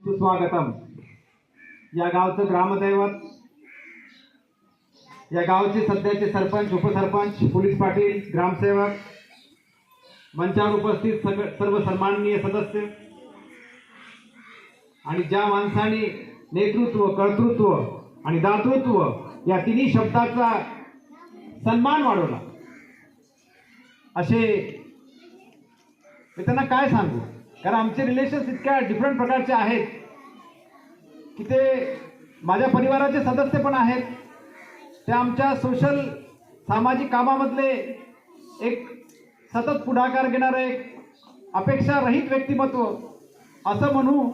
सुस्वागतम। या गावचं ग्रामदैवत, या गावचे सध्याचे सरपंच, उपसरपंच, पोलीस पाटील, ग्रामसेवक, मंचावर उपस्थित सर्व सन्माननीय सदस्य आणि ज्या माणसाने नेतृत्व, कर्तृत्व आणि दातृत्व या तिन्ही शब्दाचा सन्मान वाढवला, असे मी त्यांना काय सांगू, कारण आमचे रिलेशन्स इतक्या डिफरंट प्रकारचे आहेत की ते माझ्या परिवाराचे सदस्य पण आहेत, ते आमच्या सोशल सामाजिक कामामधले एक सतत पुढाकार घेणारे एक अपेक्षारहित व्यक्तिमत्व असं म्हणू,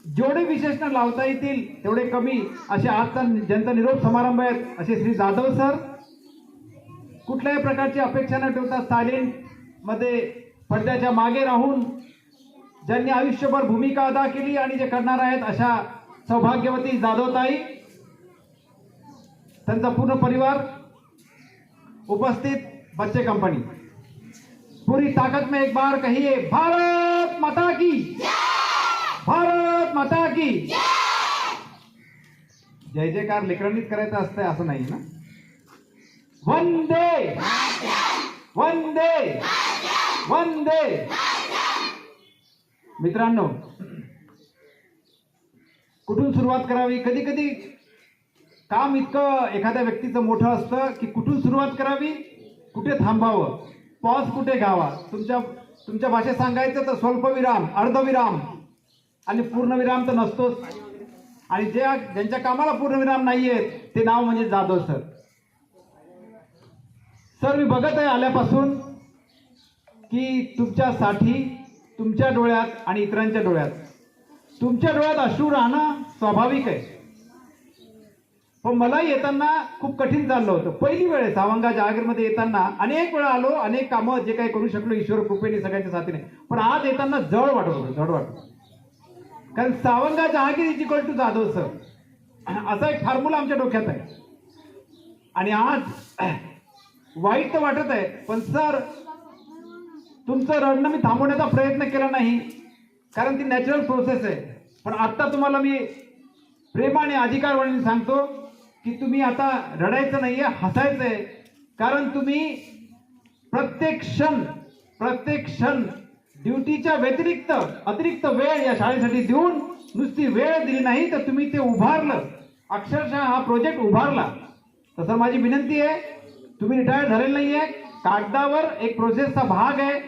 जेवढे विशेषण लावता येतील तेवढे कमी असे आजचा जनता निरोप समारंभ आहेत असे श्री जाधव सर, कुठल्याही प्रकारची अपेक्षा न ठेवता सायलेंट मध्ये पडद्याच्या मागे राहून ज्यांनी आयुष्यभर भूमिका अदा केली आणि जे करणार आहेत अशा सौभाग्यवती जाधवताई, त्यांचा पूर्ण परिवार उपस्थित, बच्चे कंपनी, पूरी ताकत में एक बार कहिए भारत माता की, भारत माता की जय जयकार लेकरांनीच करायचं असतंय असं नाही ना। वंदे वंदे वंदे। मित्रांनो, कुठून सुरुवात करावी, कधी कधी काम इतकं एखाद्या व्यक्तीचं मोठं असतं की कुठून सुरुवात करावी, कुठे थांबावं, पॉज कुठे घ्यावा, तुमच्या भाषेत सांगायचं तर स्वल्पविराम, अर्धविराम आणि पूर्णविराम तर नसतोच। आणि ज्यांच्या कामाला पूर्णविराम नाहीये ते नाव म्हणजे जाधव सर। सर, मी बघत आहे आल्यापासून की तुमच्यासाठी, तुमच्या डोळ्यात आणि इतरांच्या डोळ्यात, तुमच्या डोळ्यात अश्रू राहणं स्वाभाविक आहे, पण मला येताना खूप कठीण चाललं होतं। पहिली वेळ सावंगा जहागीरमध्ये येताना अनेक वेळा आलो, अनेक कामं जे काही करू शकलो ईश्वर कृपेने सगळ्यांच्या साथीने, पण आज येताना जड वाटत होतं, जड वाटत, कारण Sawanga Jahagir is equal to Jadhav sir असा एक फॉर्म्युला आमच्या डोक्यात आहे। आणि आज वाईट तर वाटत आहे, पण सर तुमचं रडणं मी थांबवण्याचा प्रयत्न केला नाही, कारण ती नॅचरल प्रोसेस आहे। पण आता तुम्हाला मी प्रेमाने, अधिकारवाणी सांगतो की तुम्ही आता रडायचं नाहीये, हसायचंय, कारण तुम्ही प्रत्येक क्षण ड्युटीच्या व्यतिरिक्त अतिरिक्त वेळ या शाळेसाठी देऊन नुसती वेळ दिली नाही तर तुम्ही ते उभारलं, अक्षरशः हा प्रोजेक्ट उभारला। तसं माझी विनंती आहे, तुम्ही रिटायर झालेले नाहीये, कागदावर एक प्रोसेसचा भाग आहे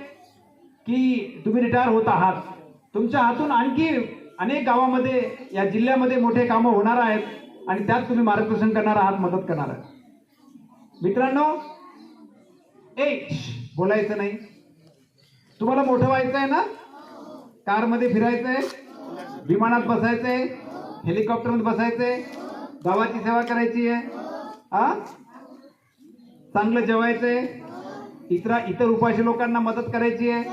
की तुम्ही रिटायर होत आहात, तुमच्या हातून आणखी अनेक गावामध्ये या जिल्ह्यामध्ये मोठे कामं होणार आहेत आणि त्यात तुम्ही मार्गदर्शन करणार आहात, मदत करणार आहात। मित्रांनो, बोलायचं नाही, तुम्हाला मोठं व्हायचं आहे ना, कारमध्ये फिरायचंय, विमानात बसायचंय, हेलिकॉप्टरमध्ये बसायचंय, गावाची सेवा करायची आहे, चांगलं जेवायचंय, इतर उपाशी लोकांना मदत करायची आहे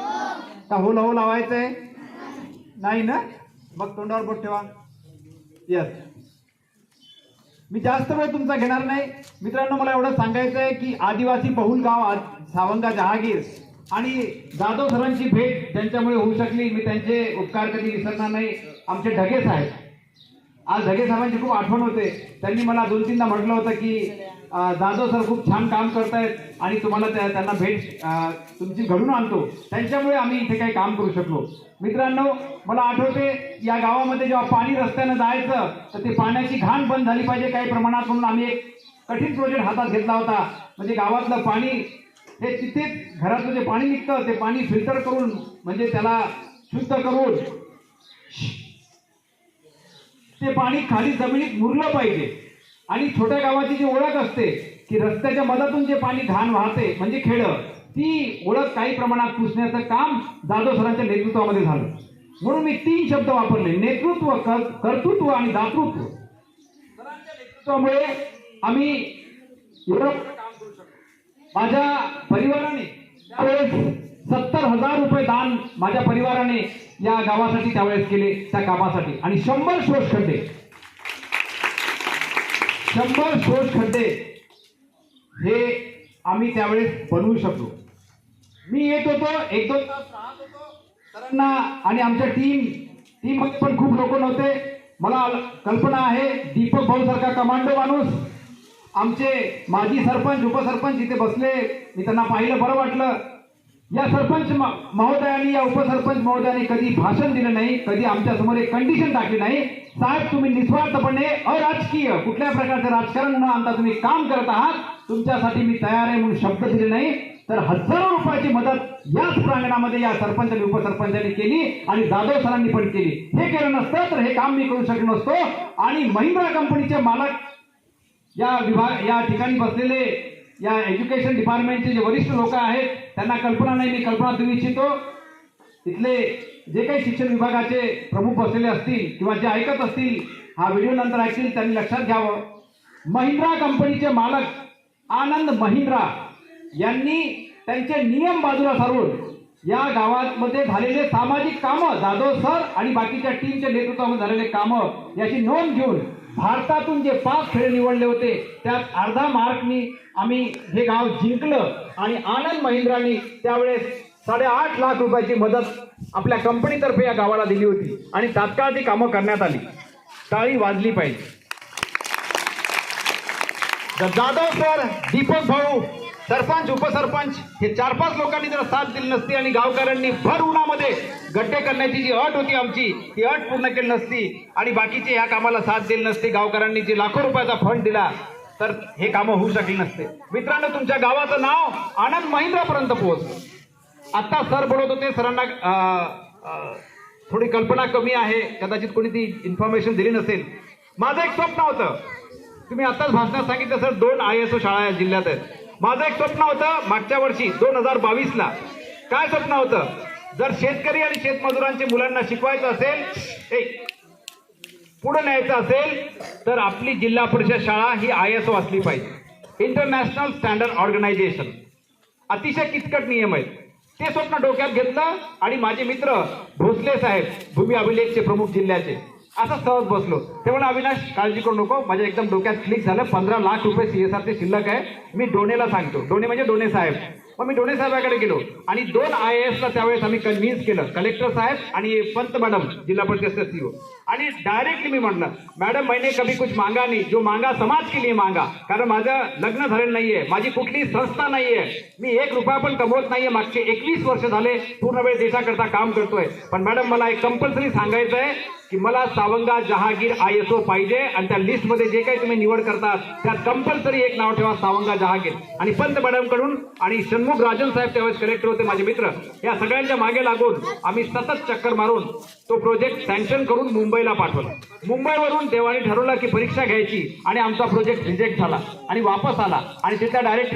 का हो लावायचंय नाही ना, मग तोंडावर बोट ठेवा। यस, मी जास्त वेळ तुमचा घेणार नाही। मित्रांनो, मला एवढं सांगायचं आहे की आदिवासी बहुल गाव सावंगा जहागीर आणि जाधव सरांची भेट ज्यांच्यामुळे होऊ शकली, मी त्यांचे उपकार कधी विसरणार नाही। आमचे ढगे साहेब, आज ढगे साहेबांची खूप आठवण होते, त्यांनी मला 2-3दा म्हटलं होतं की जाधव सर खूप छान काम करतायत आणि तुम्हाला त्यांना भेट तुमची घडून आणतो, त्यांच्यामुळे आम्ही इथे काही काम करू शकलो। मित्रांनो, मला आठवते या गावामध्ये जेव्हा पाणी रस्त्यानं जायचं तर ते पाण्याची घाण बंद झाली पाहिजे काही प्रमाणात, म्हणून आम्ही एक कठीण प्रोजेक्ट हातात घेतला होता, म्हणजे गावातलं पाणी हे तिथेच घरातलं जे पाणी निघतं ते पाणी फिल्टर करून, म्हणजे त्याला शुद्ध करून ते पाणी खाली जमिनीत मुरलं पाहिजे। आणि छोट्या गावाची जी ओळख असते की रस्त्याच्या मधातून जे पाणी घाण वाहते म्हणजे खेडं, ती ओळख काही प्रमाणात पुसण्याचं काम जाधव सरांच्या नेतृत्वामध्ये झालं। म्हणून मी 3 शब्द वापरले, नेतृत्व, कर्तृत्व आणि दातृत्व। सरांच्या नेतृत्वामुळे आम्ही एवढं काम करू शकतो। माझ्या परिवाराने त्यावेळेस 70,000 रुपये दान माझ्या परिवाराने या गावासाठी त्यावेळेस केले, त्या कामासाठी, आणि 100 शोष खड्डे हे आम्ही त्यावेळेस बनवू शकलो। मी येत होतो, 1-2 तास राहत होतो सरांना आणि आमच्या टीम ती मग पण खूप लोक नव्हते. मला कल्पना आहे दीपक भाऊ सारखा कमांडो माणूस, आमचे माजी सरपंच उपसरपंच इथे बसले, मी त्यांना पाहिलं बरं वाटलं. या सरपंच महोदयांनी या उपसरपंच महोदयांनी कधी भाषण दिलं नाही, कधी आमच्या समोर एक कंडिशन टाकली नाही. साहेब तुम्ही निस्वार्थपणे अराजकीय कुठल्या प्रकारचं राजकारण न आणता तुम्ही काम करत आहात, तुमच्यासाठी मी तयार आहे म्हणून शब्द दिले नाही. तर हजारो रुपयाची मदत याच प्रांगणामध्ये या सरपंच आणि उपसरपंचांनी केली आणि जाधव सरांनी पण केली. हे केलं नसतं तर हे काम मी करू शकलो नसतो. आणि महिंद्रा कंपनीचे मालक या ठिकाणी बसलेले या एज्युकेशन डिपार्टमेंटचे जे वरिष्ठ लोक आहेत त्यांना कल्पना नाही, मी कल्पना देऊ इच्छितो. तिथले जे काही शिक्षण विभागाचे प्रमुख बसलेले असतील किंवा जे ऐकत असतील, हा व्हिडिओ नंतर ऐकतील, त्यांनी लक्षात घ्यावं. महिंद्रा कंपनीचे मालक आनंद महिंद्रा यांनी त्यांचे नियम बाजूला सारून या गावामध्ये झालेले सामाजिक कामं, जाधव सर आणि बाकीच्या टीमच्या नेतृत्वामध्ये झालेले कामं याची नोंद घेऊन भारतातून जे 5 खेळ निवडले होते त्यात अर्धा मार्कनी आम्ही हे गाव जिंकलं आणि आनंद महिंद्रांनी त्यावेळेस 8.5 लाख रुपयाची मदत आपल्या कंपनीतर्फे या गावाला दिली होती आणि तात्काळ ती कामं करण्यात आली. टाळी वाजली पाहिजे. जाधव सर, दीपक भाऊ, सरपंच उपसरपंच हे 4-5 लोकांनी जर साथ दिली नसती आणि गावकऱ्यांनी भर उन्हामध्ये गड्डे करण्याची जी अट होती आमची ती अट पूर्ण केली नसती आणि बाकीचे या कामाला साथ दिली नसती, गावकऱ्यांनी जी लाखो रुपयाचा फंड दिला तर हे कामं होऊ शकली नसते. मित्रांनो, तुमच्या गावाचं नाव आनंद महिंद्रापर्यंत पोहोचलं. आता सर बोलत होते, सरांना थोडी कल्पना कमी आहे, कदाचित कोणी ती इन्फॉर्मेशन दिली नसेल. माझं एक स्वप्न होतं, तुम्ही आताच भाषणात सांगितलं सर 2 ISO शाळा या जिल्ह्यात आहेत. माझं एक स्वप्न होतं मागच्या वर्षी 2022ला. काय स्वप्न होतं? जर शेतकरी आणि शेतमजुरांच्या मुलांना शिकवायचं असेल, पुढे न्यायचं असेल तर आपली जिल्हा परिषद शाळा ही ISO असली पाहिजे, इंटरनॅशनल स्टँडर्ड ऑर्गनायझेशन. अतिशय किचकट नियम आहेत. ते स्वप्न डोक्यात घेतलं आणि माझे मित्र भोसले साहेब, भूमी अभिलेखचे प्रमुख जिल्ह्याचे, असं सहज बसलो. ते म्हणून अविनाश काळजी करू नको, माझ्या एकदम डोक्यात क्लिक झालं. 15 लाख रुपये CSRचे शिल्लक आहे, मी डोनेला सांगतो. डोने म्हणजे डोने साहेब. मग मी डोने साहेबाकडे गेलो आणि 2 IASला त्यावेळेस आम्ही कन्व्हिन्स केलं, कलेक्टर साहेब आणि पंत मॅडम जिल्हा परिषद CEO. आणि डायरेक्टली मी म्हटलं, मॅडम मैंने कभी कुछ मांगा नहीं, जो मांगा समाज के लिए मांगा. कारण माझं लग्न झालेलं नाहीये, माझी कुठलीही संस्था नाहीये, मी 1 रुपया पण कमवत नाहीये. मागचे 21 वर्ष झाले पूर्ण वेळ देशाकरता काम करतोय. पण मॅडम मला एक कंपल्सरी सांगायचं आहे की मला सावंगा जहागीर ISO पाहिजे आणि त्या लिस्टमध्ये जे काही तुम्ही निवड करतात त्यात कंपल्सरी एक नाव ठेवा, सावंगा जहागीर. आणि पंत मॅडम कडून आणि षण्मुख राजन साहेब त्यावेळेस कलेक्टर होते माझे मित्र, या सगळ्यांच्या मागे लागून आम्ही सतत चक्कर मारून तो प्रोजेक्ट सँक्शन करून मुंबईला पाठवला. मुंबईवरून देवाने ठरवलं की परीक्षा घ्यायची आणि आमचा प्रोजेक्ट रिजेक्ट झाला आणि वापस आला आणि तिथल्या डायरेक्ट